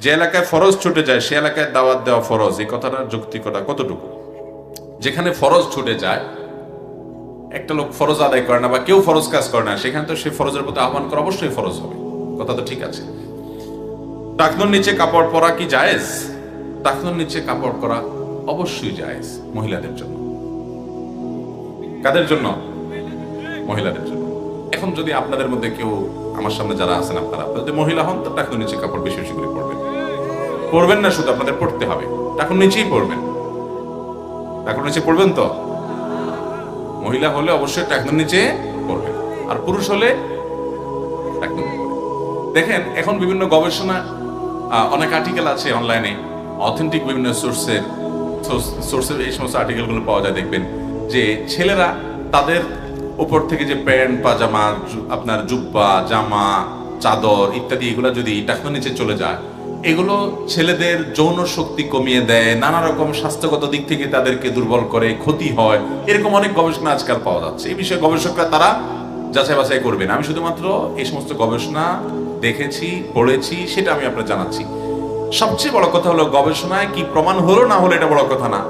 যে এলাকায় ফরজ ছুটে যায় সে এলাকায় দাওয়াত দেওয়া ফরজ, এই কথাটার যৌক্তিকতা কতটুকু? যেখানে ফরজ ছুটে যায়, একটা লোক ফরজ আদায় করে না বা কেউ ফরজ কাজ করে না, সেখানে তো সে ফরজের প্রতি আহ্বান করা অবশ্যই ফরজ হবে। কথা তো ঠিক আছে। টাকনুর নিচে কাপড় পরা কি জায়েজ? টাকনুর নিচে কাপড় পরা অবশ্যই জায়েজ মহিলাদের জন্য। কাদের জন্য? মহিলাদের জন্য। এখন যদি আপনাদের মধ্যে কেউ, আমার সামনে যারা আছেন আপনারা যদি মহিলা হন, তো টাকনুর নিচে কাপড় বেশি বেশি করে পরবেন। পরবেন না শুধু, আপনাদের পড়তে হবে। টাকনুর নিচেই পরবেন। টাকনুর নিচে পরবেন তো? মহিলা হলে অবশ্যই টাকনুর নিচে পরবেন, আর পুরুষ হলে টাকনুর নিচে পরবেন। দেখেন এখন বিভিন্ন গবেষণা, অনেক আর্টিকেল আছে অনলাইনে, অথেন্টিক বিভিন্ন সোর্সের এই সমস্ত আর্টিকেলগুলো পাওয়া যায়। দেখবেন যে ছেলেরা তাদের উপর থেকে যে প্যান্ট পাজামা, আপনার জুব্বা জামা চাদর ইত্যাদি, এগুলো যদি টাকনুর নিচে চলে যায়, এগুলো ছেলেদের যৌন শক্তি কমিয়ে দেয়, নানা রকম স্বাস্থ্যগত দিক থেকে তাদেরকে দুর্বল করে, ক্ষতি হয়। এরকম অনেক গবেষণা আজকাল পাওয়া যাচ্ছে। এই বিষয়ে গবেষকরা তারা যাচাই বাছাই করবেন। আমি শুধুমাত্র এই সমস্ত গবেষণা দেখেছি, পড়েছি, সেটা আমি আপনার জানাচ্ছি। সবচেয়ে বড় কথা হলো, গবেষণায় কি প্রমাণ হলো না হলো এটা বড় কথা না।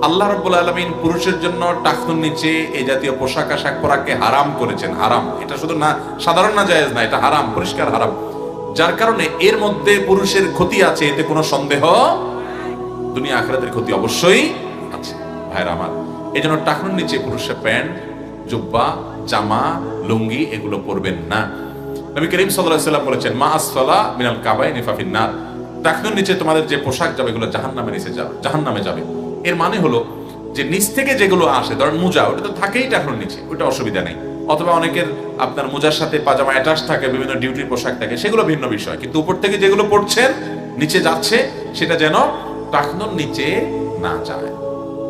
আল্লাহ রাব্বুল আলামিন পুরুষের জন্য টাকনুর নিচে এই জাতীয় পোশাক আশাক পরাকে হারাম করেছেন। হারাম, এটা শুধু না সাধারণ না জায়েজ না, এটা হারাম, পরিষ্কার হারাম। যার কারণে এর মধ্যে পুরুষের ক্ষতি আছে, এতে কোনো সন্দেহ, দুনিয়া আখিরাতের ক্ষতি অবশ্যই আছে। ভাইরা আমার, এই জন্য টাকনুর নিচে পুরুষের প্যান্ট জুব্বা জামা লুঙ্গি এগুলো পরবেন না। নবী করিম সাল্লাল্লাহু আলাইহি ওয়াসাল্লাম বলেছেন, মা আসফালা মিনাল কাবাইনি ফাফিন নার। টাকনুর নিচে তোমাদের যে পোশাক যাবে এগুলো জাহান্নামে নিচে যাবে, জাহান্নামে যাবে। এর মানে হলো যে নিচ থেকে যেগুলো আসে, ধরেন মোজা, ওটা তো থাকেই টাকনুর নিচে, ওটা অসুবিধা নেই। অথবা অনেকের আপনার মোজার সাথে পাজামা অ্যাটাচ থাকে, বিভিন্ন ডিউটির পোশাক থাকে, সেগুলো ভিন্ন বিষয়। কিন্তু উপর থেকে যেগুলো পড়ছেন নিচে যাচ্ছে, সেটা যেন টাকনুর নিচে না যায়।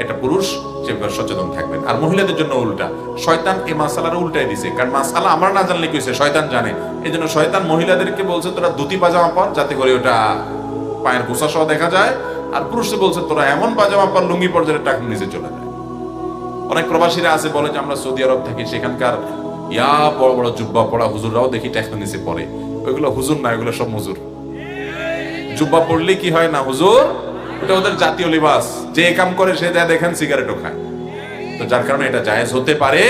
এটা পুরুষ সেভাবে সচেতন থাকবেন। আর মহিলাদের জন্য উল্টা, শয়তান এই মাসালার উল্টাই দিছে। কারণ মাসালা আমরা না জানলে কি হয়েছে, শয়তান জানে। এই জন্য শয়তান মহিলাদেরকে বলছে তোরা ধুতি পাজামা পর, যাতে করে ওটা পায়ের গোসা সহ দেখা যায়। আর পুরুষকে বলছে তোরা এমন পাজামা পর, লুঙ্গি পর, যেটা টাকনুর নিচে চলে যায়। অনেক প্রবাসীরা আছে, বলে যে আমরা সৌদি আরব থাকি, সেখানকার বড় বড় জুব্বা পড়া হুজুররাও দেখি টাকনুর নিচে পড়ে। ওইগুলো হুজুর না, ওইগুলো সব মজুর। জুব্বা পড়লে কি হয় না হুজুর, এটা ওদের জাতীয় লিবাস। যে কাম করে সে যা দেখেন সিগারেটও খায়। তো যার কারণে এটা জায়েজ হতে পারে।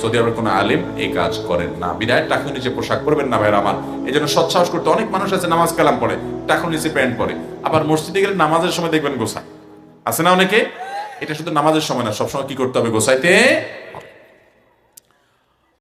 সৌদি আরবের কোনো আলিম এই কাজ করেন না, বিদায় টাকনুর নিচে পোশাক পরবেন না ভাইরা আমার। এই জন্য সৎসাহস করতে, অনেক মানুষ আছে নামাজ কালাম পড়ে, টাকনুর নিচে প্যান্ট পরে, আবার মসজিদে গেলে নামাজের সময় দেখবেন গোসা আছে না অনেকে। এটা শুধু নামাজের সময় না, সবসময় কি করতে হবে, গোসাইতে